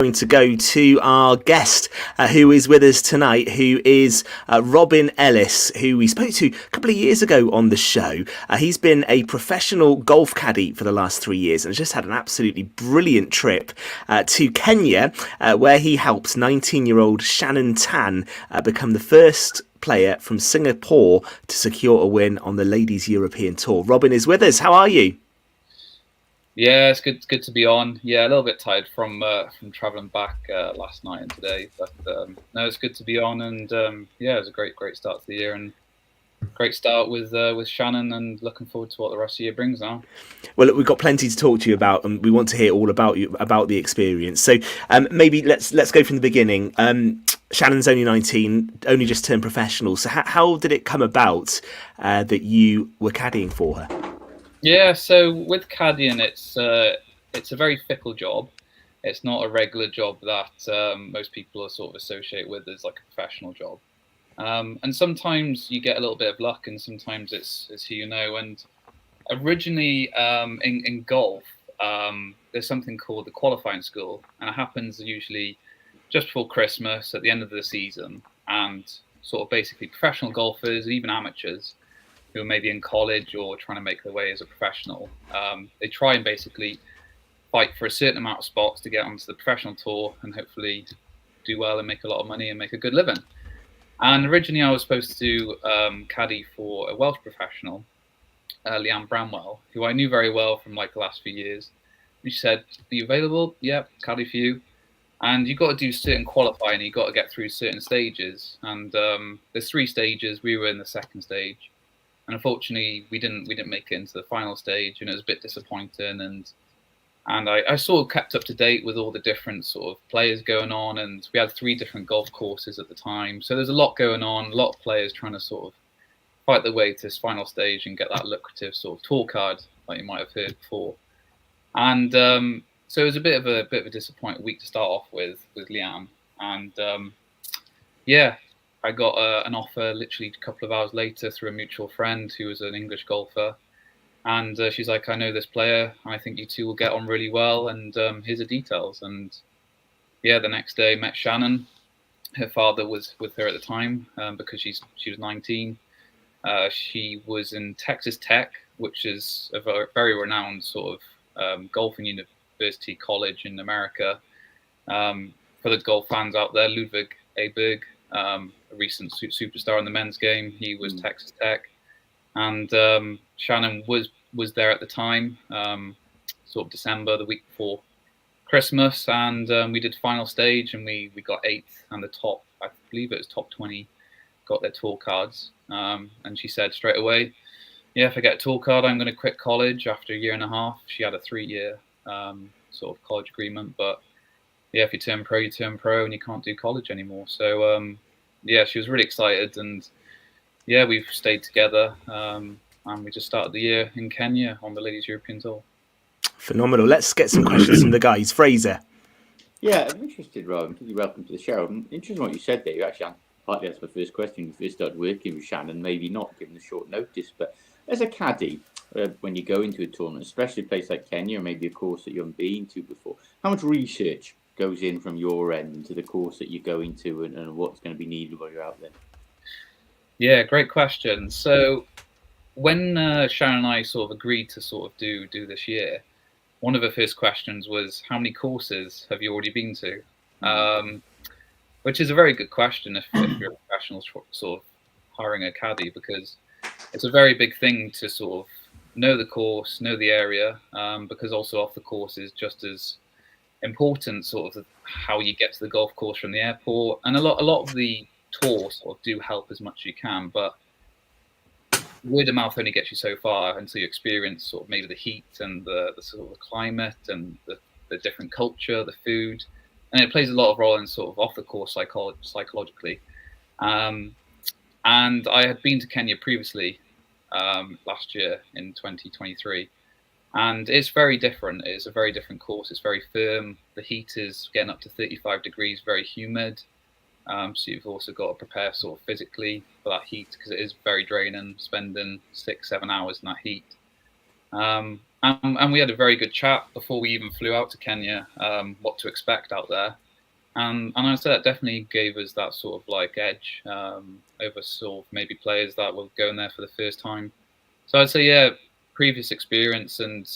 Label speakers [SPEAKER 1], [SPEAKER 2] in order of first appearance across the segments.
[SPEAKER 1] Going to go to our guest who is with us tonight, who is Robin Ellis, who we spoke to a couple of years ago on the show. He's been a professional golf caddy for the last 3 years and has just had an absolutely brilliant trip to Kenya, where he helped 19-year-old Shannon Tan become the first player from Singapore to secure a win on the Ladies European Tour. Robin is with us. How are you?
[SPEAKER 2] Yeah, it's good to be on. Yeah, a little bit tired from traveling back last night and today, but no, it's good to be on. And yeah, it was a great start to the year and great start with Shannon, and looking forward to what the rest of the year brings now.
[SPEAKER 1] Well, look, we've got plenty to talk to you about, and we want to hear all about you, about the experience. So maybe let's go from the beginning. Shannon's only 19, only just turned professional. So how did it come about that you were caddying for her?
[SPEAKER 2] Yeah, so with caddying, it's a very fickle job. It's not a regular job that most people are sort of associate with as like a professional job. And sometimes you get a little bit of luck, and sometimes it's who you know. And originally in golf, there's something called the qualifying school, and it happens usually just before Christmas at the end of the season. And sort of basically professional golfers, even amateurs, who are maybe in college or trying to make their way as a professional, they try and basically fight for a certain amount of spots to get onto the professional tour and hopefully do well and make a lot of money and make a good living. And originally I was supposed to caddy for a Welsh professional, Leanne Bramwell, who I knew very well from like the last few years. She said, "Are you available?" "Yeah, caddy for you." And you've got to do certain qualifying, you've got to get through certain stages. And there's 3 stages, we were in the second stage. And unfortunately, we didn't make it into the final stage, and it was a bit disappointing. And I sort of kept up to date with all the different sort of players going on, and we had 3 different golf courses at the time. So there's a lot going on, a lot of players trying to sort of fight their way to this final stage and get that lucrative sort of tour card like you might have heard before. And so it was a bit of a disappointing week to start off with Leanne. And yeah. I got an offer literally a couple of hours later through a mutual friend who was an English golfer. And she's like, "I know this player. I think you two will get on really well. And here's the details." And yeah, the next day met Shannon. Her father was with her at the time because she was 19. She was in Texas Tech, which is a very renowned sort of golfing university college in America. For the golf fans out there, Ludwig Aberg, a recent superstar in the men's game. He was Texas Tech, and Shannon was there at the time, sort of December, the week before Christmas, and we did final stage, and we got 8th, and the top, I believe it was top 20, got their tour cards, and she said straight away, "Yeah, if I get a tour card, I'm going to quit college after a year and a half." She had a 3-year sort of college agreement, but yeah, if you turn pro, and you can't do college anymore. So yeah, she was really excited, and yeah, we've stayed together, and we just started the year in Kenya on the Ladies European Tour.
[SPEAKER 1] Phenomenal. Let's get some questions from the guys. Fraser.
[SPEAKER 3] Yeah, I'm interested, Robin. Welcome to the show. I'm interested in what you said there. You actually partly asked my first question. You first started working with Shannon, maybe not given the short notice, but as a caddy, when you go into a tournament, especially a place like Kenya, or maybe a course that you haven't been to before, how much research goes in from your end into the course that you're going to, and what's going to be needed while you're out there?
[SPEAKER 2] Yeah, great question. So when Sharon and I sort of agreed to sort of do this year, one of the first questions was, how many courses have you already been to? Which is a very good question if you're a professional sort of hiring a caddy, because it's a very big thing to sort of know the course, know the area, because also off the course is just as important, sort of how you get to the golf course from the airport. And a lot of the tours sort of do help as much as you can, but word of mouth only gets you so far until you experience sort of maybe the heat and the sort of the climate and the different culture, the food, and it plays a lot of role in sort of off the course psychologically. And I had been to Kenya previously last year in 2023. And it's very different. It's a very different course. It's very firm. The heat is getting up to 35 degrees, very humid. So you've also got to prepare sort of physically for that heat, because it is very draining, spending 6-7 hours in that heat. And we had a very good chat before we even flew out to Kenya, what to expect out there. And I'd say that definitely gave us that sort of like edge over sort of maybe players that were going there for the first time. So I'd say, yeah, previous experience and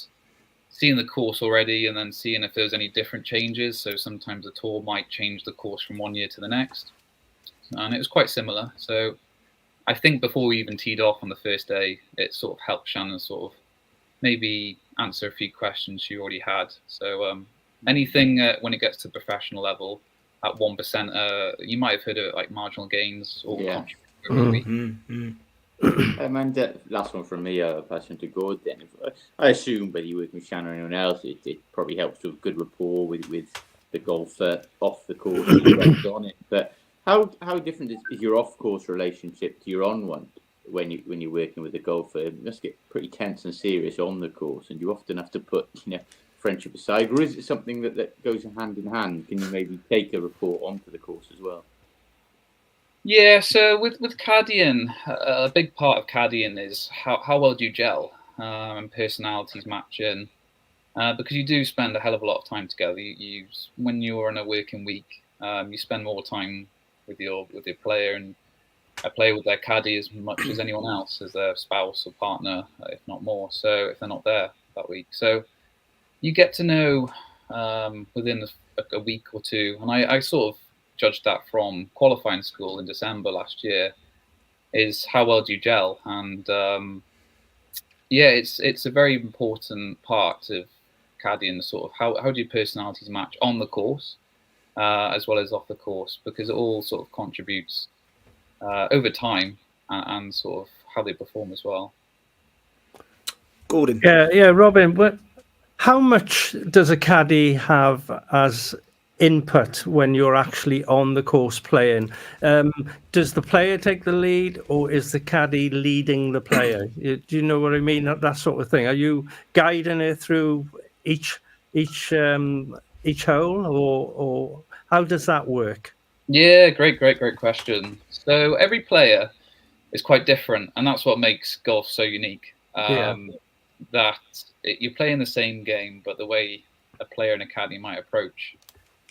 [SPEAKER 2] seeing the course already, and then seeing if there's any different changes. So sometimes the tour might change the course from one year to the next, and it was quite similar. So I think before we even teed off on the first day, it sort of helped Shannon sort of maybe answer a few questions she already had. So anything when it gets to professional level at 1%, you might have heard of like marginal gains or contribution.
[SPEAKER 3] And last one from me, pass on to Gord then. I assume when you work with Shannon or anyone else, it probably helps to have good rapport with the golfer off the course on it. But how different is your off course relationship to your on one when you're working with a golfer? It must get pretty tense and serious on the course, and you often have to put friendship aside, or is it something that goes hand in hand? Can you maybe take a report onto the course as well?
[SPEAKER 2] Yeah, so with caddying, a big part of caddying is how well do you gel and personalities match in, because you do spend a hell of a lot of time together. You when you're in a working week, you spend more time with your player, and I play with their caddy as much as anyone else, as their spouse or partner, if not more. So if they're not there that week, so you get to know within a week or two, and I sort of judged that from qualifying school in December last year, is how well do you gel. And yeah, it's a very important part of caddying, sort of how do your personalities match on the course as well as off the course, because it all sort of contributes over time and sort of how they perform as well.
[SPEAKER 1] Gordon.
[SPEAKER 4] Yeah, Robin, but how much does a caddy have as input when you're actually on the course playing? Does the player take the lead, or is the caddy leading the player? Do you know what I mean? That sort of thing. Are you guiding it through each hole, or how does that work?
[SPEAKER 2] Yeah, great question. So every player is quite different, and that's what makes golf so unique. That you're playing the same game, but the way a player and a caddy might approach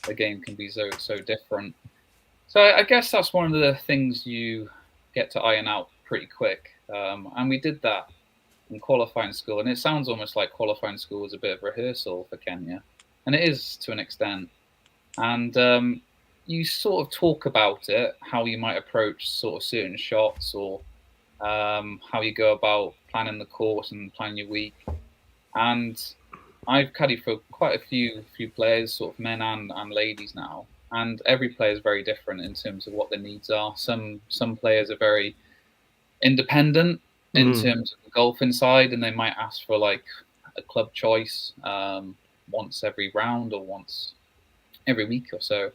[SPEAKER 2] the game can be so different. So I guess that's one of the things you get to iron out pretty quick. And we did that in qualifying school, and it sounds almost like qualifying school was a bit of rehearsal for Kenya, and it is to an extent. And you sort of talk about it, how you might approach sort of certain shots, or how you go about planning the course and planning your week. And I've caddied for quite a few players, sort of men and ladies now, and every player is very different in terms of what their needs are. Some players are very independent in terms of the golfing side, and they might ask for like a club choice once every round or once every week or so.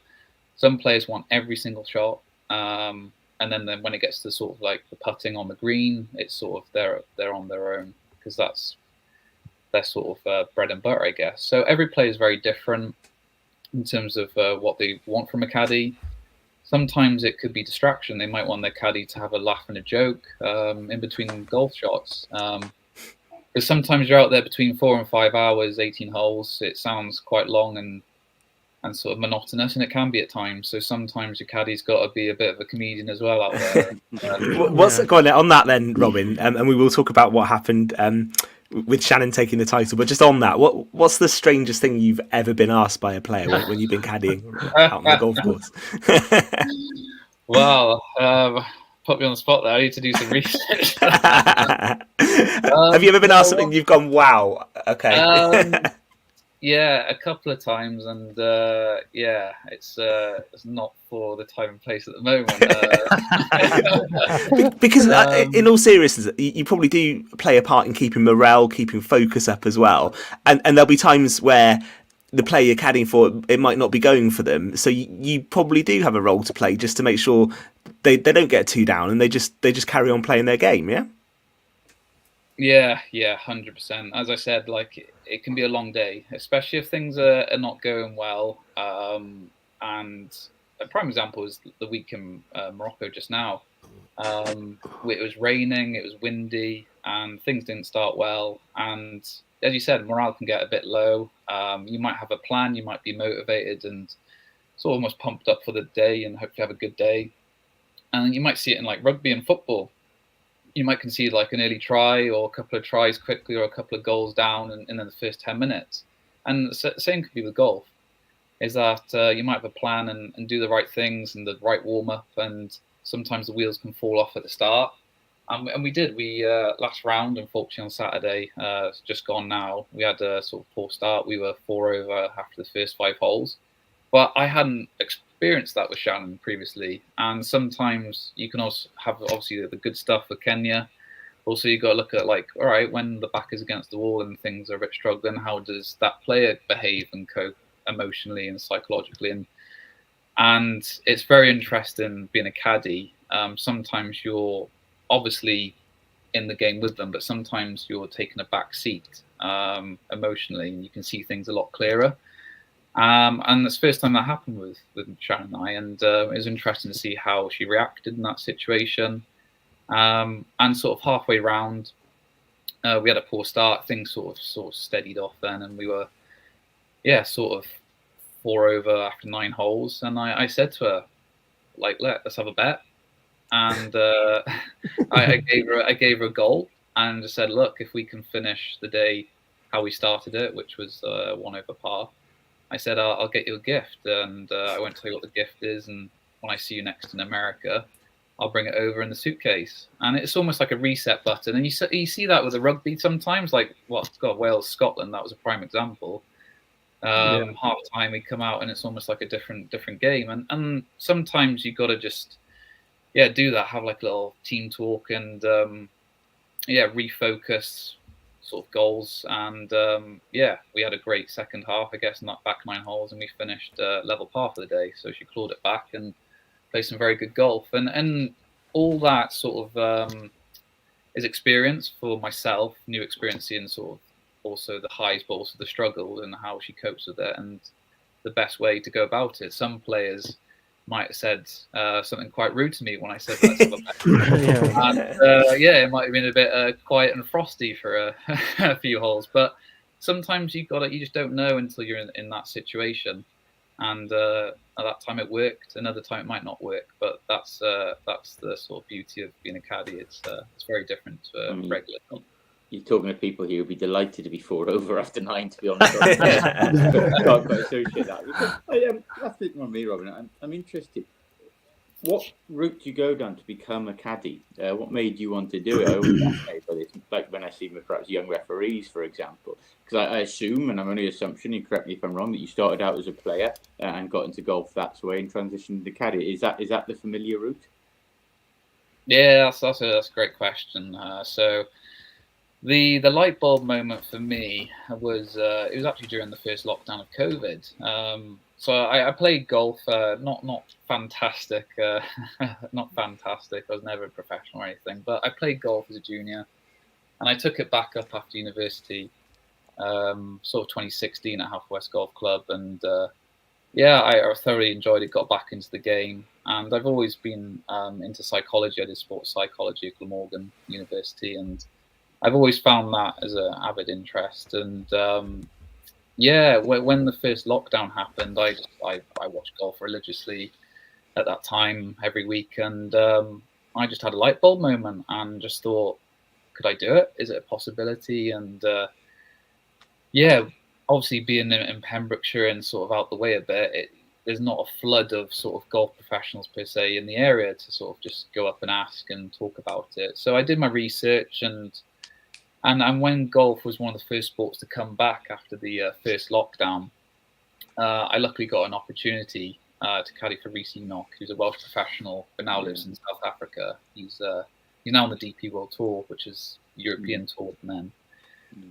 [SPEAKER 2] Some players want every single shot, and then when it gets to sort of like the putting on the green, it's sort of they're on their own, because that's their sort of bread and butter, I guess. So every player is very different in terms of what they want from a caddy. Sometimes it could be distraction. They might want their caddy to have a laugh and a joke in between golf shots. Because sometimes you're out there between 4 and 5 hours, 18 holes. It sounds quite long and sort of monotonous, and it can be at times. So sometimes your caddy's got to be a bit of a comedian as well out there.
[SPEAKER 1] What's going on that then, Robin? And we will talk about what happened with Shannon taking the title. But just on that, what's the strangest thing you've ever been asked by a player when you've been caddying out on the golf course?
[SPEAKER 2] Well, put me on the spot there. I need to do some research.
[SPEAKER 1] Have you ever been asked something you've gone, wow, okay?
[SPEAKER 2] Yeah, a couple of times, and yeah, it's not for the time and place at the moment.
[SPEAKER 1] Because in all seriousness, you probably do play a part in keeping morale, keeping focus up as well. And there'll be times where the player you're caddying for, it might not be going for them. So you probably do have a role to play just to make sure they don't get too down and they just carry on playing their game, yeah?
[SPEAKER 2] Yeah, 100%. As I said, like it can be a long day, especially if things are not going well. And a prime example is the week in Morocco just now. It was raining, it was windy, and things didn't start well. And as you said, morale can get a bit low. You might have a plan, you might be motivated and sort of almost pumped up for the day and hopefully have a good day. And you might see it in like rugby and football. You might concede like an early try or a couple of tries quickly or a couple of goals down in the first 10 minutes. And the same could be with golf, is that you might have a plan and do the right things and the right warm-up, and sometimes the wheels can fall off at the start. And we did. We last round, unfortunately, on Saturday, it's just gone now. We had a sort of poor start. We were 4 over after the first 5 holes. But I hadn't experienced that with Shannon previously. And sometimes you can also have, obviously, the good stuff with Kenya. Also, you've got to look at, like, all right, when the back is against the wall and things are a bit struggling, how does that player behave and cope emotionally and psychologically? And it's very interesting being a caddy. Sometimes you're obviously in the game with them, but sometimes you're taking a back seat emotionally, and you can see things a lot clearer. And it's the first time that happened with Shannon and I, and it was interesting to see how she reacted in that situation. And sort of halfway round, we had a poor start. Things sort of steadied off then, and we were, sort of 4 over after 9 holes. And I said to her, like, let's have a bet. And I gave her a goal and just said, look, if we can finish the day how we started it, which was 1 over par, I said, I'll get you a gift. And I won't tell you what the gift is. And when I see you next in America, I'll bring it over in the suitcase. And it's almost like a reset button. And you see that with the rugby sometimes, like, Wales, Scotland, that was a prime example. Half time we come out and it's almost like a different game. And sometimes you got to just, do that, have like a little team talk and, refocus sort of goals. And, we had a great second half, I guess, in that back 9 holes, and we finished level par for the day. So she clawed it back and played some very good golf. And all that sort of is experience for myself, new experience in sort of also the highs, but also the struggle and how she copes with it and the best way to go about it. Some players might have said something quite rude to me when I said let's have a bet. And it might have been a bit quiet and frosty for a few holes, but sometimes you just don't know until you're in that situation. And at that time it worked, another time it might not work, but that's the sort of beauty of being a caddy. It's very different to regular.
[SPEAKER 3] You're talking to people here who'd be delighted to be 4 over after 9, to be honest. Can't quite associate that. That's it on me, Robin. I'm interested. What route do you go down to become a caddy? What made you want to do it? I always fascinated by this, like when I see perhaps young referees, for example. Because I assume, and I'm only assumption, you correct me if I'm wrong, that you started out as a player and got into golf that way and transitioned to caddy. Is that the familiar route?
[SPEAKER 2] Yeah, that's a great question. So the light bulb moment for me was it was actually during the first lockdown of COVID. So I played golf, not fantastic, not fantastic. I was never a professional or anything, but I played golf as a junior, and I took it back up after university, sort of 2016 at Half West Golf Club, and I thoroughly enjoyed it. Got back into the game, and I've always been into psychology. I did sports psychology at Glamorgan University, and I've always found that as an avid interest. And when the first lockdown happened, I watched golf religiously at that time every week, and I just had a light bulb moment and just thought, could I do it? Is it a possibility? And obviously being in Pembrokeshire and sort of out the way a bit, there's not a flood of sort of golf professionals per se in the area to sort of just go up and ask and talk about it. So I did my research, and when golf was one of the first sports to come back after the first lockdown, I luckily got an opportunity to caddy for Rhys Enoch, who's a Welsh professional but now lives in South Africa. He's now on the DP World Tour, which is European Tour with men.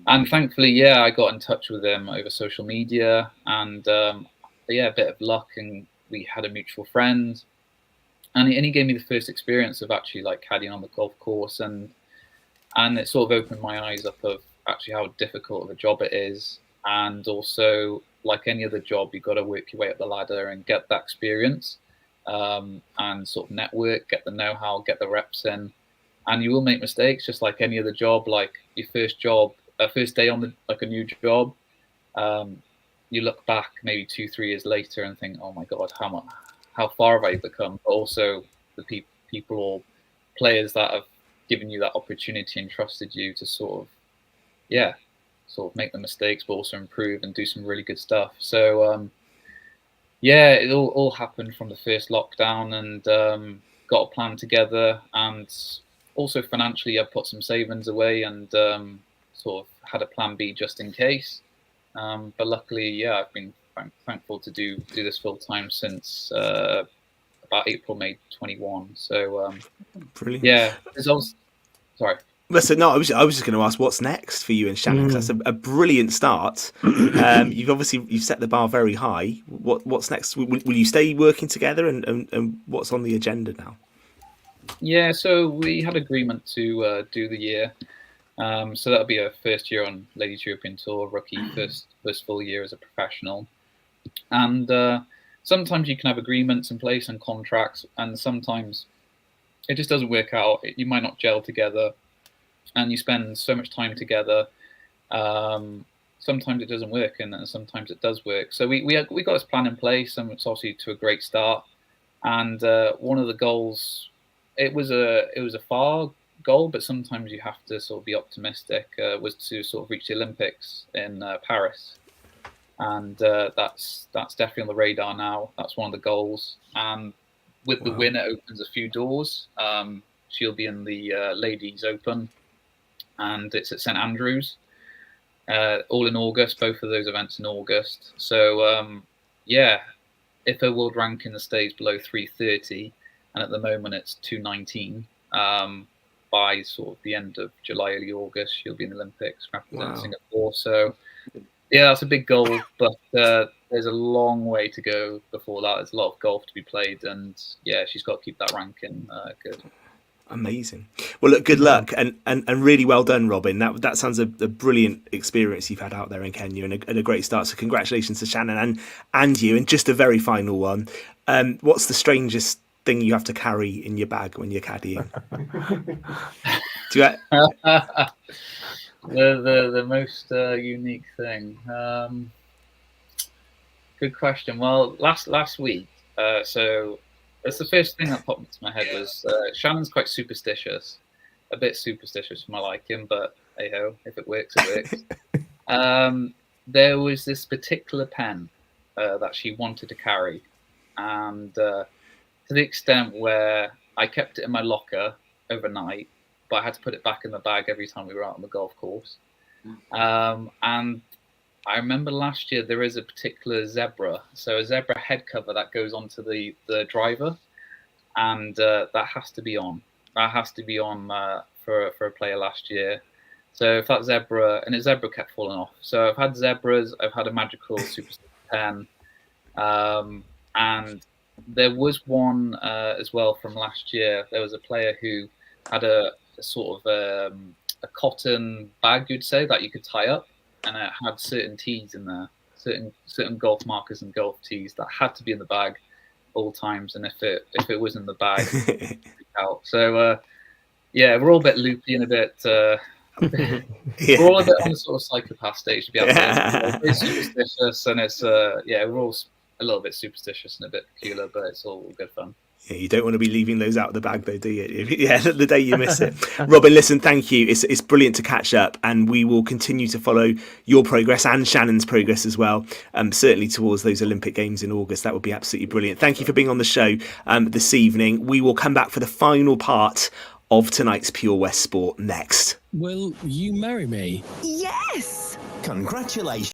[SPEAKER 2] And thankfully, I got in touch with him over social media, and a bit of luck, and we had a mutual friend, and he gave me the first experience of actually like caddying on the golf course, and it sort of opened my eyes up of actually how difficult of a job it is. And also, like any other job, you've got to work your way up the ladder and get that experience and sort of network, get the know-how, get the reps in. And you will make mistakes, just like any other job. Like your first job first day on a new job, you look back maybe 2-3 years later and think, oh my God, how far have I become? But also the people or players that have given you that opportunity and trusted you to sort of make the mistakes, but also improve and do some really good stuff. So it all happened from the first lockdown, and got a plan together, and also financially I put some savings away and sort of had a plan B just in case. But luckily, I've been thankful to do this full time since about April, May 21. So
[SPEAKER 1] brilliant.
[SPEAKER 2] Yeah, there's also sorry.
[SPEAKER 1] Listen, no, I was just going to ask what's next for you and Shannon. 'Cause that's a brilliant start. You've set the bar very high. What's next? Will you stay working together, and what's on the agenda now?
[SPEAKER 2] Yeah, so we had agreement to do the year. So that'll be a first year on Ladies European Tour, rookie, first full year as a professional. And sometimes you can have agreements in place and contracts, and sometimes it just doesn't work out. You might not gel together, and you spend so much time together. Sometimes it doesn't work, and sometimes it does work. So we got this plan in place, and it's obviously to a great start. And one of the goals, it was a far goal, but sometimes you have to sort of be optimistic, was to sort of reach the Olympics in Paris. And that's definitely on the radar now. That's one of the goals. And with the win, it opens a few doors. She'll be in the Ladies Open, and it's at St Andrews, all in August. Both of those events in August. So if her world ranking stays below 330, and at the moment it's 219, by sort of the end of July, early August, she'll be in the Olympics representing Singapore. So that's a big goal, but there's a long way to go before that. There's a lot of golf to be played, and she's got to keep that ranking good.
[SPEAKER 1] Amazing. Well, look, good luck, and really well done, Robin. That sounds a brilliant experience you've had out there in Kenya, and a great start. So congratulations to Shannon and you. And just a very final one. What's the strangest thing you have to carry in your bag when you're caddying?
[SPEAKER 2] The most unique thing. Good question. Well, last week, so that's the first thing that popped into my head was Shannon's quite superstitious, a bit superstitious for my liking, but hey ho, if it works, it works. There was this particular pen that she wanted to carry, and to the extent where I kept it in my locker overnight, but I had to put it back in the bag every time we were out on the golf course. And I remember last year there is a particular zebra, so a zebra head cover that goes onto the driver, and that has to be on. That has to be on for a player last year. So if that zebra, and a zebra kept falling off. So I've had zebras, I've had a magical superstition pen, and there was one as well from last year. There was a player who had a sort of a cotton bag, you'd say, that you could tie up, and it had certain tees in there, certain golf markers and golf tees that had to be in the bag all times. And if it was in the bag, out. So we're all a bit loopy and a bit. We're all a bit on the sort of psychopath stage to be able to be superstitious, and it's we're all a little bit superstitious and a bit peculiar, but it's all good fun.
[SPEAKER 1] Yeah, you don't want to be leaving those out of the bag, though, do you? Yeah, the day you miss it. Robin, listen, thank you. It's brilliant to catch up, and we will continue to follow your progress and Shannon's progress as well. Certainly towards those Olympic Games in August. That would be absolutely brilliant. Thank you for being on the show this evening. We will come back for the final part of tonight's Pure West Sport next.
[SPEAKER 5] Will you marry me?
[SPEAKER 6] Yes!
[SPEAKER 5] Congratulations.